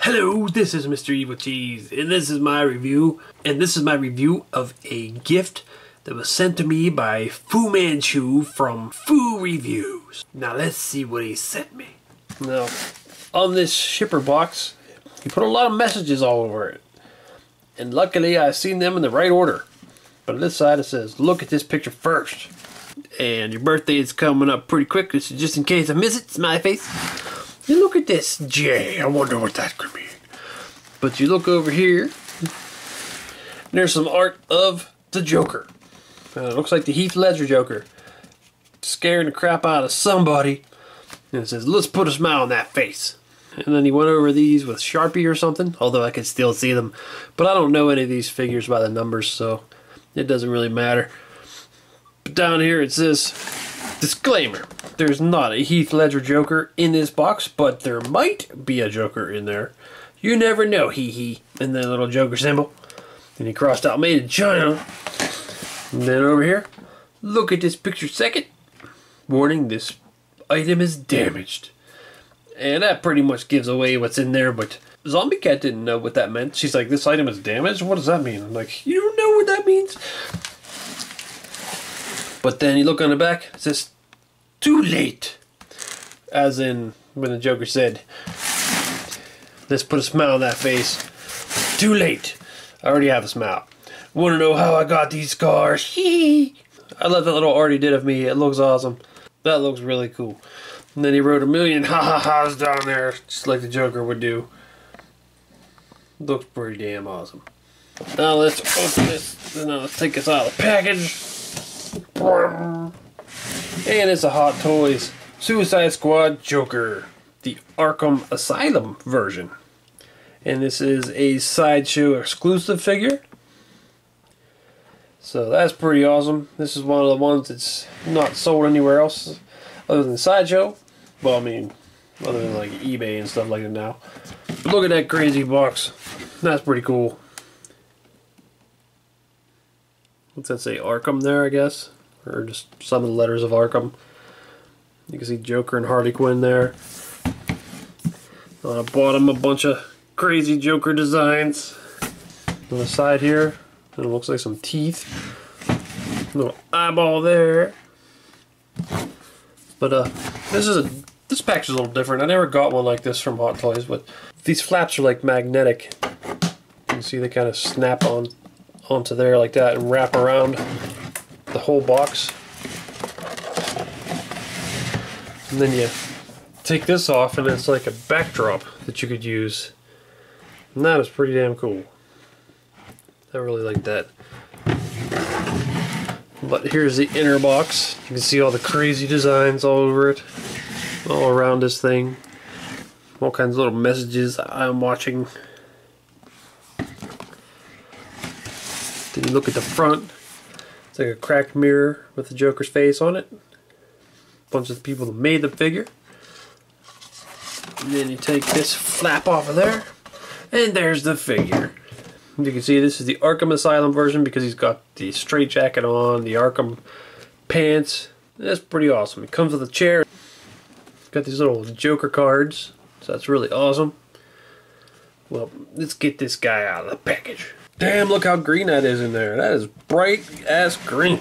Hello, this is Mr. Evilcheese, and this is my review. And this is my review of a gift that was sent to me by Fu Manchu from Fu Reviews. Now let's see what he sent me. Now, on this shipper box, he put a lot of messages all over it. And luckily, I've seen them in the right order. But on this side it says, look at this picture first. And your birthday is coming up pretty quick, so just in case I miss it, smiley face. You look at this J, I wonder what that could mean. But you look over here, and there's some art of the Joker. It looks like the Heath Ledger Joker. Scaring the crap out of somebody. And it says, let's put a smile on that face. And then he went over these with Sharpie or something, although I could still see them. But I don't know any of these figures by the numbers, so it doesn't really matter. But down here it says, disclaimer. There's not a Heath Ledger Joker in this box, but there might be a Joker in there. You never know, hee hee. And then a little Joker symbol. And he crossed out made in China. And then over here, look at this picture second. Warning, this item is damaged. And that pretty much gives away what's in there, but Zombie Cat didn't know what that meant. She's like, this item is damaged? What does that mean? I'm like, you don't know what that means? But then you look on the back, it says, too late. As in, when the Joker said, let's put a smile on that face. Too late. I already have a smile. Wanna know how I got these scars? Hee. I love that little art he did of me. It looks awesome. That looks really cool. And then he wrote a million ha-ha-has down there, just like the Joker would do. Looks pretty damn awesome. Now let's open this. Now let's take this out of the package. And it's a Hot Toys Suicide Squad Joker, the Arkham Asylum version. And this is a Sideshow exclusive figure. So that's pretty awesome. This is one of the ones that's not sold anywhere else other than Sideshow. Well, I mean, other than like eBay and stuff like that now. But look at that crazy box. That's pretty cool. What's that say? Arkham there, I guess? Or just some of the letters of Arkham. You can see Joker and Harley Quinn there. On the bottom, a bunch of crazy Joker designs. On the side here, it looks like some teeth. A little eyeball there. But this package is a little different. I never got one like this from Hot Toys, but these flaps are like magnetic. You can see they kind of snap onto there like that and wrap around the whole box. And then you take this off and it's like a backdrop that you could use. And that is pretty damn cool. I really like that. But here's the inner box. You can see all the crazy designs all over it. All around this thing. All kinds of little messages I'm watching. Then you look at the front. It's like a cracked mirror with the Joker's face on it. A bunch of the people that made the figure. And then you take this flap off of there. And there's the figure. You can see this is the Arkham Asylum version because he's got the straitjacket on, the Arkham pants. That's pretty awesome. It comes with a chair. Got these little Joker cards. So that's really awesome. Well, let's get this guy out of the package. Damn, look how green that is in there. That is bright ass green.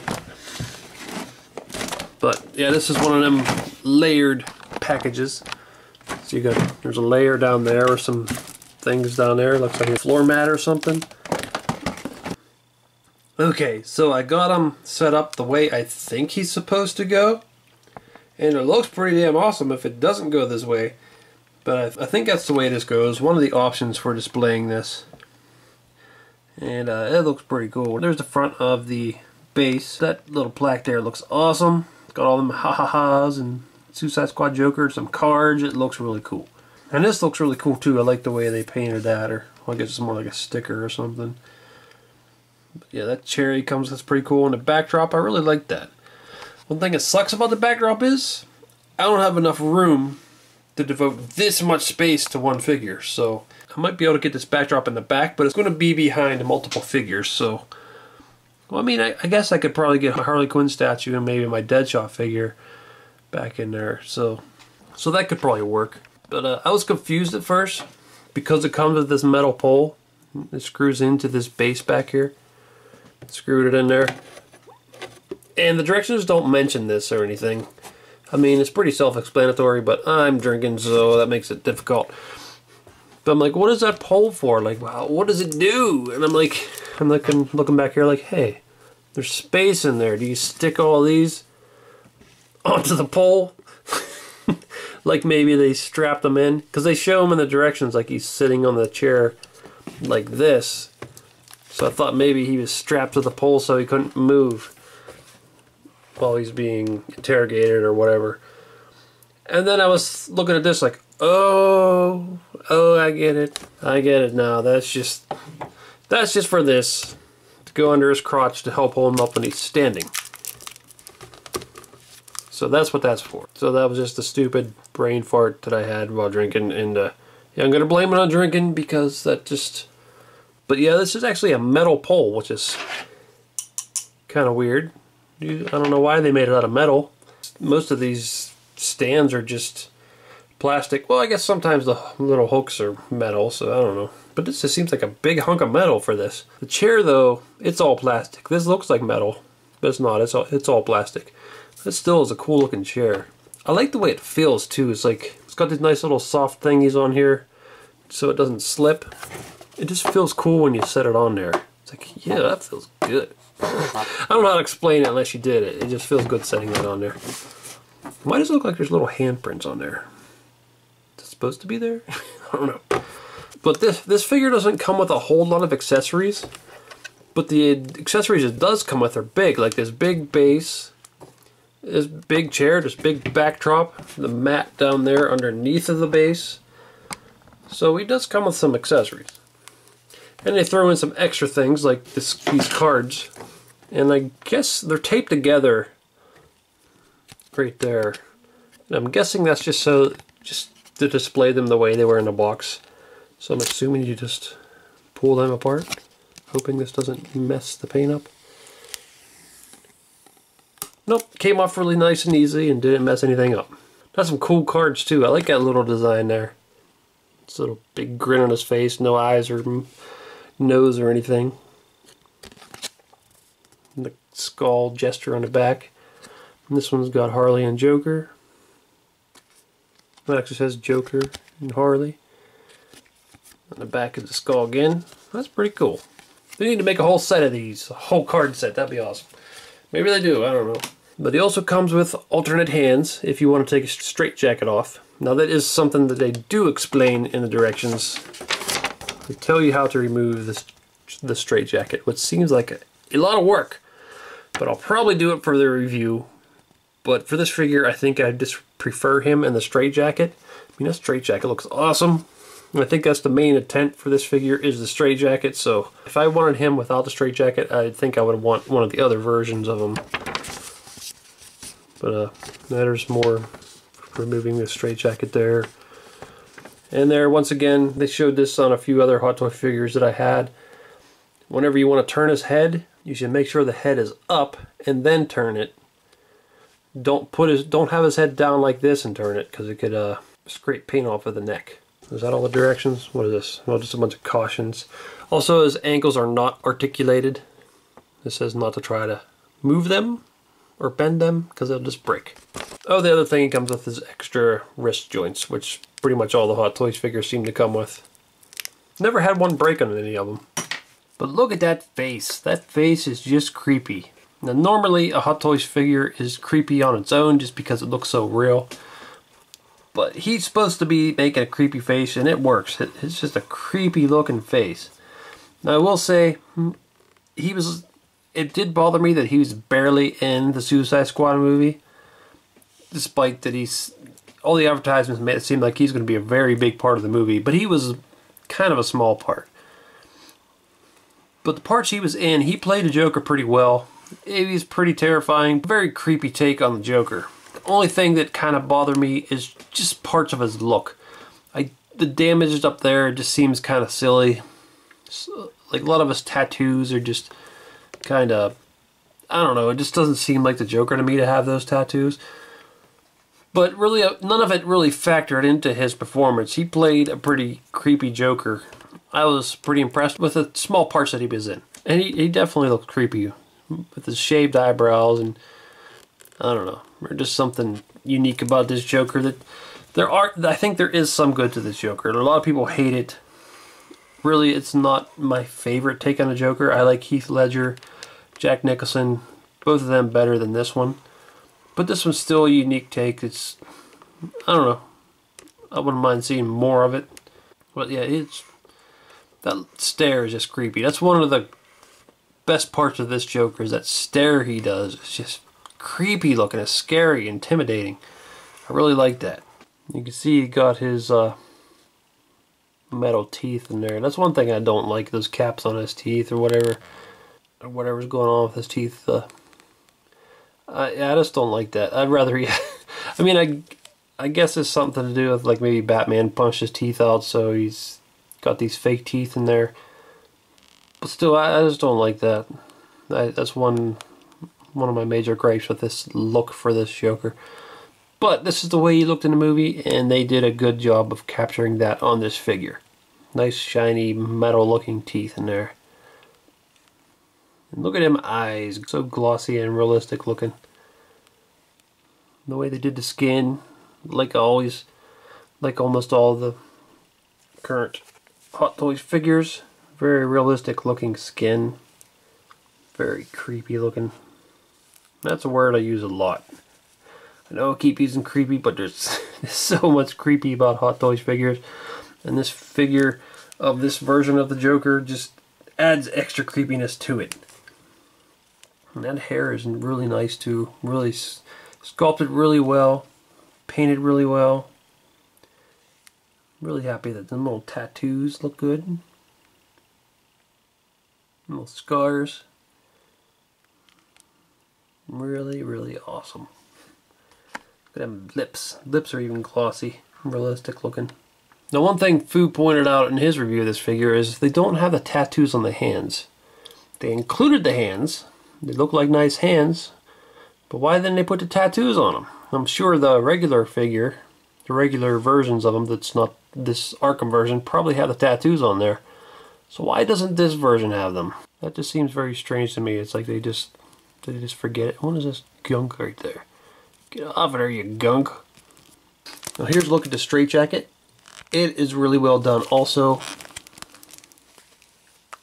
But yeah, this is one of them layered packages. So you got, there's a layer down there or some things down there. Looks like a floor mat or something. Okay, so I got him set up the way I think he's supposed to go. And it looks pretty damn awesome if it doesn't go this way. But I think that's the way this goes. One of the options for displaying this. And it looks pretty cool. There's the front of the base. That little plaque there looks awesome. It's got all them ha-ha-has and Suicide Squad Joker, some cards. It looks really cool. And this looks really cool too. I like the way they painted that. Or well, I guess it's more like a sticker or something. But yeah, that cherry comes, that's pretty cool. And the backdrop, I really like that. One thing that sucks about the backdrop is I don't have enough room to devote this much space to one figure. So I might be able to get this backdrop in the back, but it's going to be behind multiple figures. So, well, I mean, I guess I could probably get a Harley Quinn statue and maybe my Deadshot figure back in there. So that could probably work. But I was confused at first because it comes with this metal pole, it screws into this base back here. Screwed it in there. And the directions don't mention this or anything. I mean, it's pretty self-explanatory, but I'm drinking, so that makes it difficult. But I'm like, what is that pole for? Like, wow, what does it do? And I'm looking back here like, hey, there's space in there. Do you stick all these onto the pole? Like maybe they strap them in? Because they show him in the directions like he's sitting on the chair like this. So I thought maybe he was strapped to the pole so he couldn't move while he's being interrogated or whatever. And then I was looking at this like, oh, I get it. I get it now. That's just for this. To go under his crotch to help hold him up when he's standing. So that's what that's for. So that was just a stupid brain fart that I had while drinking. And yeah, I'm going to blame it on drinking because that just... But yeah, this is actually a metal pole, which is kind of weird. I don't know why they made it out of metal. Most of these stands are just plastic. Well, I guess sometimes the little hooks are metal, so I don't know. But this just seems like a big hunk of metal for this. The chair, though, it's all plastic. This looks like metal, but it's not. It's all plastic. This still is a cool looking chair. I like the way it feels, too. It's like, it's got these nice little soft thingies on here, so it doesn't slip. It just feels cool when you set it on there. It's like, yeah, that feels good. I don't know how to explain it unless you did it. It just feels good setting that on there. Why does it look like there's little handprints on there? Is it supposed to be there? I don't know. But this figure doesn't come with a whole lot of accessories. But the accessories it does come with are big. Like this big base, this big chair, this big backdrop, the mat down there underneath of the base. So he does come with some accessories. And they throw in some extra things like these cards. And I guess they're taped together right there. And I'm guessing that's just to display them the way they were in the box. So I'm assuming you just pull them apart. Hoping this doesn't mess the paint up. Nope, came off really nice and easy and didn't mess anything up. Got some cool cards too. I like that little design there. This little big grin on his face, no eyes or nose or anything. And the skull gesture on the back. And this one's got Harley and Joker. It actually says Joker and Harley. On the back of the skull again. That's pretty cool. They need to make a whole set of these. A whole card set. That'd be awesome. Maybe they do. I don't know. But he also comes with alternate hands if you want to take a straitjacket off. Now that is something that they do explain in the directions. They tell you how to remove the straitjacket, which seems like a lot of work. But I'll probably do it for the review. But for this figure, I think I just prefer him in the straitjacket. I mean, that straitjacket looks awesome. And I think that's the main intent for this figure is the straitjacket. So if I wanted him without the straitjacket, I think I would want one of the other versions of him. But there's more removing the straitjacket there. And there, once again, they showed this on a few other Hot Toy figures that I had. Whenever you want to turn his head, you should make sure the head is up and then turn it. Don't have his head down like this and turn it, because it could scrape paint off of the neck. Is that all the directions? What is this? Well, just a bunch of cautions. Also, his ankles are not articulated. It says not to try to move them or bend them, because they'll just break. Oh, the other thing he comes with is extra wrist joints, which pretty much all the Hot Toys figures seem to come with. Never had one break on any of them. But look at that face. That face is just creepy. Now, normally a Hot Toys figure is creepy on its own just because it looks so real. But he's supposed to be making a creepy face, and it works. It's just a creepy looking face. Now, I will say, it did bother me that he was barely in the Suicide Squad movie. Despite that all the advertisements made it seem like he's going to be a very big part of the movie. But he was kind of a small part. But the parts he was in, he played the Joker pretty well. He's pretty terrifying. Very creepy take on the Joker. The only thing that kind of bothered me is just parts of his look. The damage up there just seems kind of silly. So, like a lot of his tattoos are just kind of, I don't know, it just doesn't seem like the Joker to me to have those tattoos. But really, none of it really factored into his performance. He played a pretty creepy Joker. I was pretty impressed with the small parts that he was in. And he definitely looked creepy with his shaved eyebrows, and I don't know. There's just something unique about this Joker that I think there is some good to this Joker. A lot of people hate it. Really, it's not my favorite take on a Joker. I like Heath Ledger, Jack Nicholson, both of them better than this one. But this one's still a unique take. It's, I don't know. I wouldn't mind seeing more of it. But yeah, that stare is just creepy. That's one of the best parts of this Joker, is that stare he does. It's just creepy looking. It's scary, intimidating. I really like that. You can see he got his metal teeth in there. That's one thing I don't like, those caps on his teeth or whatever's going on with his teeth. I just don't like that. I'd rather I mean, I guess it's something to do with, like, maybe Batman punched his teeth out, so he's got these fake teeth in there. But still, I just don't like that. That's one of my major gripes with this look for this Joker. But this is the way he looked in the movie, and they did a good job of capturing that on this figure. Nice, shiny, metal-looking teeth in there. And look at them eyes, so glossy and realistic looking. The way they did the skin, like always, like almost all the current Hot Toys figures. Very realistic looking skin. Very creepy looking. That's a word I use a lot. I know I keep using creepy, but there's so much creepy about Hot Toys figures. And this figure of this version of the Joker just adds extra creepiness to it. And that hair is really nice too. Really sculpted really well. Painted really well. Really happy that the little tattoos look good. Little scars. Really, really awesome. Look at them lips. Lips are even glossy. Realistic looking. Now, one thing Fu pointed out in his review of this figure is they don't have the tattoos on the hands. They included the hands. They look like nice hands. But why didn't they put the tattoos on them? I'm sure the regular figure, the regular versions of them that's not this Arkham version, probably have the tattoos on there. So why doesn't this version have them? That just seems very strange to me. It's like they just forget it. What is this gunk right there? Get off of there, you gunk. Now here's a look at the Straitjacket. It is really well done also.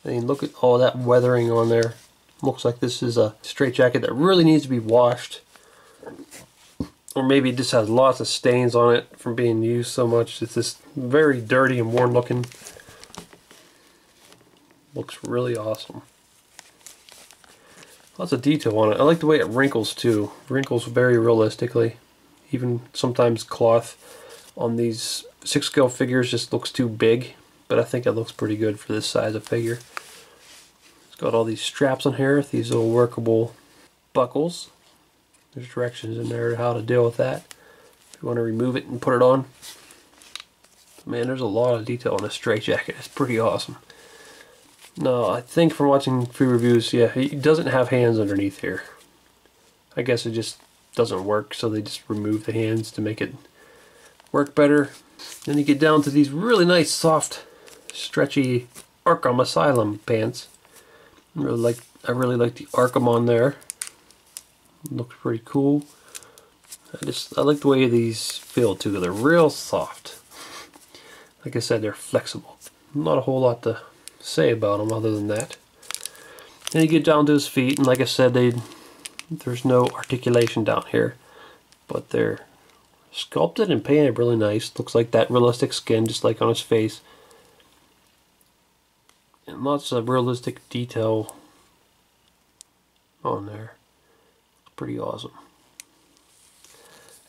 I mean, look at all that weathering on there. Looks like this is a Straitjacket that really needs to be washed. Or maybe it just has lots of stains on it from being used so much. It's just very dirty and worn looking. Looks really awesome. Lots of detail on it. I like the way it wrinkles too. Wrinkles very realistically. Even sometimes cloth on these 6-scale figures just looks too big, but I think it looks pretty good for this size of figure. It's got all these straps on here, these little workable buckles. There's directions in there how to deal with that. If you want to remove it and put it on. Man, there's a lot of detail on this Straitjacket. It's pretty awesome. No, I think from watching Fu reviews, yeah, he doesn't have hands underneath here. I guess it just doesn't work, so they just remove the hands to make it work better. Then you get down to these really nice, soft, stretchy Arkham Asylum pants. I really like the Arkham on there. Looks pretty cool. I like the way these feel too. They're real soft. Like I said, they're flexible. Not a whole lot to say about them other than that. Then you get down to his feet, and like I said, there's no articulation down here, but they're sculpted and painted really nice. Looks like that realistic skin, just like on his face, and lots of realistic detail on there. Pretty awesome.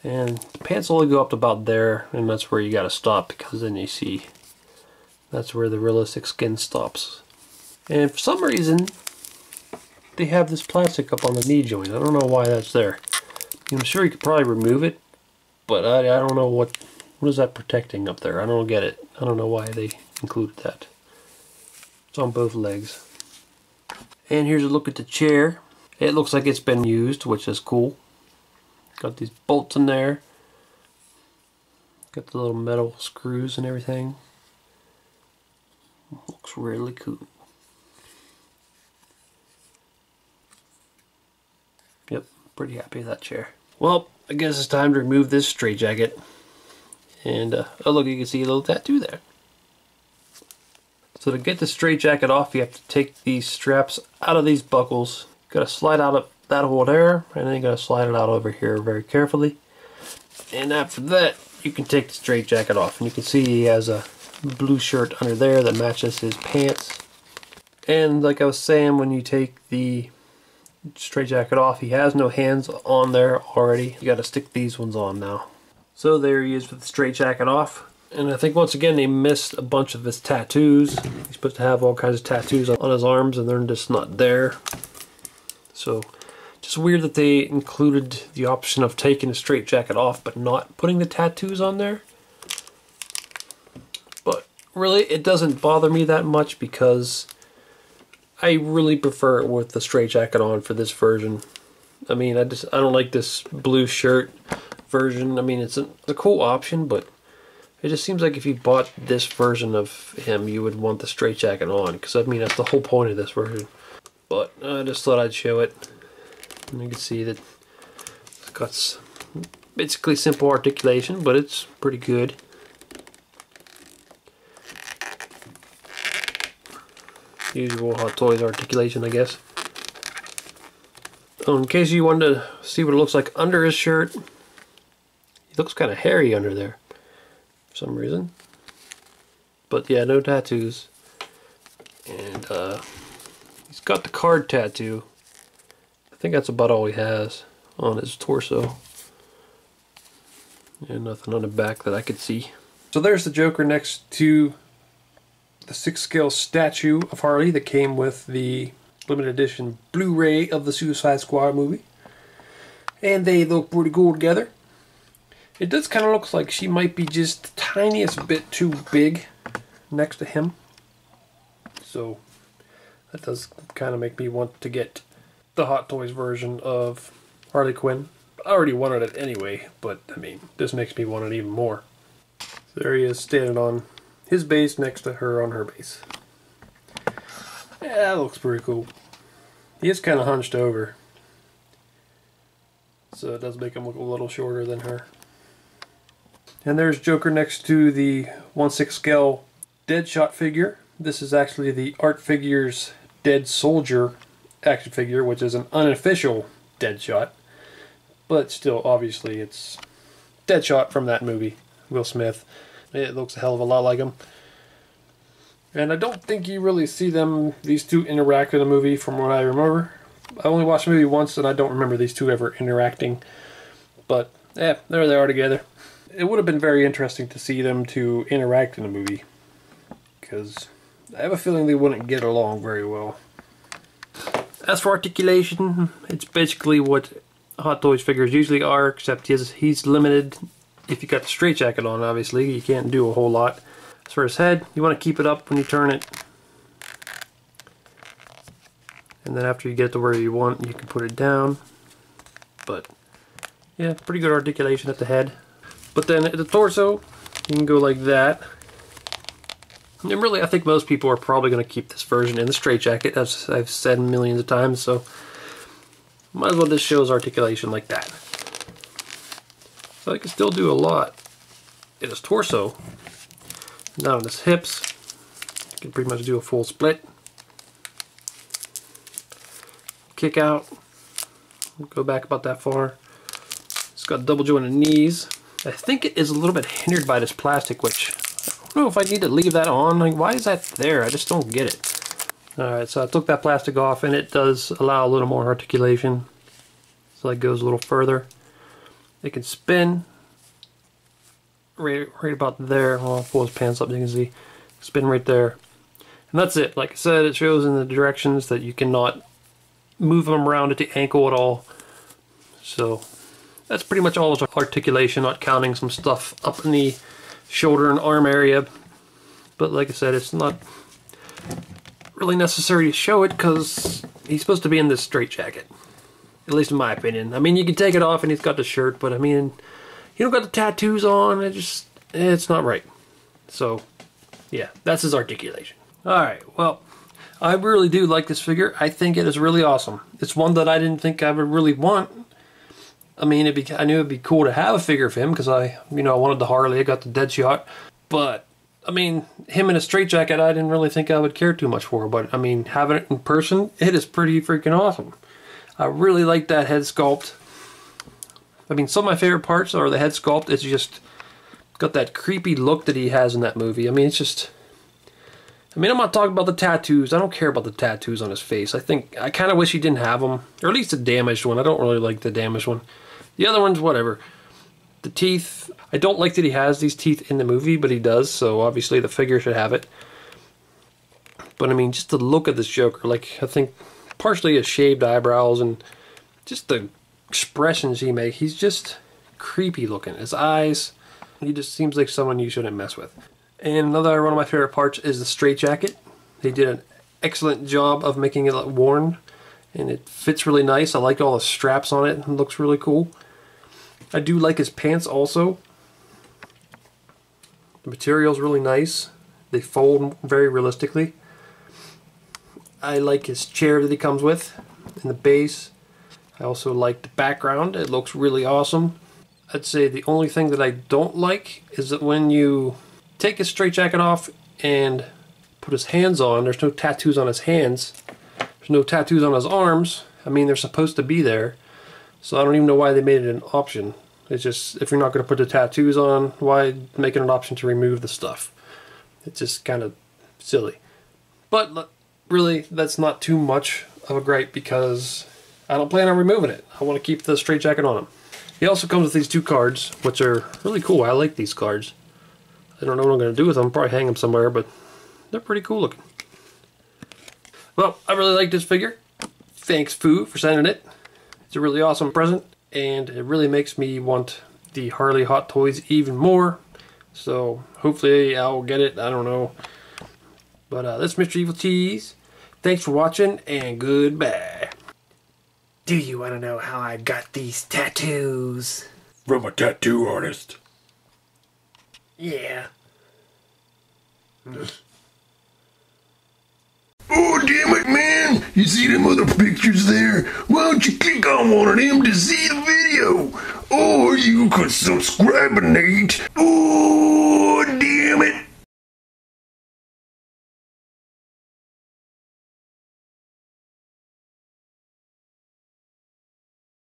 And the pants only go up to about there, and that's where you gotta stop, because then you see that's where the realistic skin stops. And for some reason they have this plastic up on the knee joint. I don't know why that's there. I'm sure you could probably remove it, but I don't know what is that protecting up there. I don't get it. I don't know why they included that. It's on both legs. And here's a look at the chair. It looks like it's been used, which is cool. Got these bolts in there. Got the little metal screws and everything. Looks really cool. Yep, pretty happy with that chair. Well, I guess it's time to remove this straitjacket. And, oh look, you can see a little tattoo there. So to get the straitjacket off, you have to take these straps out of these buckles. You gotta slide out of that hole there, and then you gotta slide it out over here very carefully. And after that, you can take the straitjacket off. And you can see he has a blue shirt under there that matches his pants. And like I was saying, when you take the straitjacket off, he has no hands on there already. You gotta stick these ones on now. So there he is with the straitjacket off. And I think once again they missed a bunch of his tattoos. He's supposed to have all kinds of tattoos on his arms and they're just not there. So just weird that they included the option of taking the straitjacket off but not putting the tattoos on there. But really it doesn't bother me that much because I really prefer it with the straitjacket on for this version. I mean, I don't like this blue shirt version. I mean, it's a cool option, but it just seems like if you bought this version of him, you would want the straitjacket on, because I mean, that's the whole point of this version. But I just thought I'd show it. And you can see that it's got basically simple articulation, but it's pretty good. Usual Hot Toys articulation, I guess. Oh, in case you wanted to see what it looks like under his shirt, he looks kind of hairy under there for some reason. But yeah, no tattoos. And he's got the card tattoo. I think that's about all he has on his torso. And nothing on the back that I could see. So there's the Joker next to the 6-scale statue of Harley that came with the limited edition Blu-ray of the Suicide Squad movie. And they look pretty cool together. It does kind of look like she might be just the tiniest bit too big next to him. So that does kind of make me want to get the Hot Toys version of Harley Quinn. I already wanted it anyway, but I mean, this makes me want it even more. So there he is standing on his base next to her on her base. Yeah, that looks pretty cool. He is kind of hunched over, so it does make him look a little shorter than her. And there's Joker next to the 1/6 scale Deadshot figure. This is actually the Art Figures Dead Soldier action figure, which is an unofficial Deadshot. But still, obviously, it's Deadshot from that movie, Will Smith. It looks a hell of a lot like him. And I don't think you really see these two interact in the movie from what I remember. I only watched the movie once and I don't remember these two ever interacting. But, yeah, there they are together. It would have been very interesting to see them two interact in the movie, because I have a feeling they wouldn't get along very well. As for articulation, it's basically what Hot Toys figures usually are, except he's limited. If you got the straitjacket on, obviously, you can't do a whole lot. As for his head, you want to keep it up when you turn it. And then after you get to where you want, you can put it down. But, yeah, pretty good articulation at the head. But then at the torso, you can go like that. And really, I think most people are probably going to keep this version in the straitjacket, as I've said millions of times, so might as well just show his articulation like that. So he can still do a lot in his torso. Now on his hips, you can pretty much do a full split. Kick out, go back about that far. It's got double jointed knees. I think it is a little bit hindered by this plastic, which I don't know if I need to leave that on. Like, why is that there? I just don't get it. Alright, so I took that plastic off and it does allow a little more articulation. So it goes a little further. It can spin right about there. Well, I'll pull his pants up so you can see. Spin right there. And that's it. Like I said, it shows in the directions that you cannot move them around at the ankle at all. So that's pretty much all of articulation, not counting some stuff up in the shoulder and arm area. But like I said, it's not really necessary to show it because he's supposed to be in this straitjacket. At least in my opinion. I mean, you can take it off and he's got the shirt, but I mean, you don't got the tattoos on. It just it's not right. So, yeah, that's his articulation. Alright, well, I really do like this figure. I think it is really awesome. It's one that I didn't think I would really want. I mean, I knew it'd be cool to have a figure of him because I wanted the Harley, I got the Deadshot. But, I mean, him in a straitjacket, I didn't really think I would care too much for. But, I mean, having it in person, it is pretty freaking awesome. I really like that head sculpt. I mean, some of my favorite parts are the head sculpt. It's just got that creepy look that he has in that movie. I mean, it's just... I mean, I'm not talking about the tattoos. I don't care about the tattoos on his face. I kind of wish he didn't have them. Or at least the damaged one. I don't really like the damaged one. The other ones, whatever. The teeth, I don't like that he has these teeth in the movie, but he does. So obviously the figure should have it. But I mean, just the look of this Joker. Like, I think partially his shaved eyebrows and just the expressions he makes. He's just creepy looking. His eyes, he just seems like someone you shouldn't mess with. And another one of my favorite parts is the straitjacket. They did an excellent job of making it worn, and it fits really nice. I like all the straps on it. It looks really cool. I do like his pants also. The material's really nice. They fold very realistically. I like his chair that he comes with and the base. I also like the background. It looks really awesome. I'd say the only thing that I don't like is that when you take his straitjacket off and put his hands on, there's no tattoos on his hands. There's no tattoos on his arms. I mean, they're supposed to be there. So I don't even know why they made it an option. It's just, if you're not going to put the tattoos on, why make it an option to remove the stuff? It's just kind of silly. But really, that's not too much of a gripe because I don't plan on removing it. I want to keep the straitjacket on him. He also comes with these two cards, which are really cool. I like these cards. I don't know what I'm going to do with them. Probably hang them somewhere, but they're pretty cool looking. Well, I really like this figure. Thanks, Fu, for sending it. It's a really awesome present, and it really makes me want the Harley Hot Toys even more. So, hopefully I'll get it. I don't know. But that's Mr. Evilcheese. Thanks for watching, and goodbye. Do you want to know how I got these tattoos? From a tattoo artist. Yeah. Oh, damn it, man! You see them other pictures there? Why don't you click on one of them to see the video? Or you could subscribe, Nate. Oh, damn it!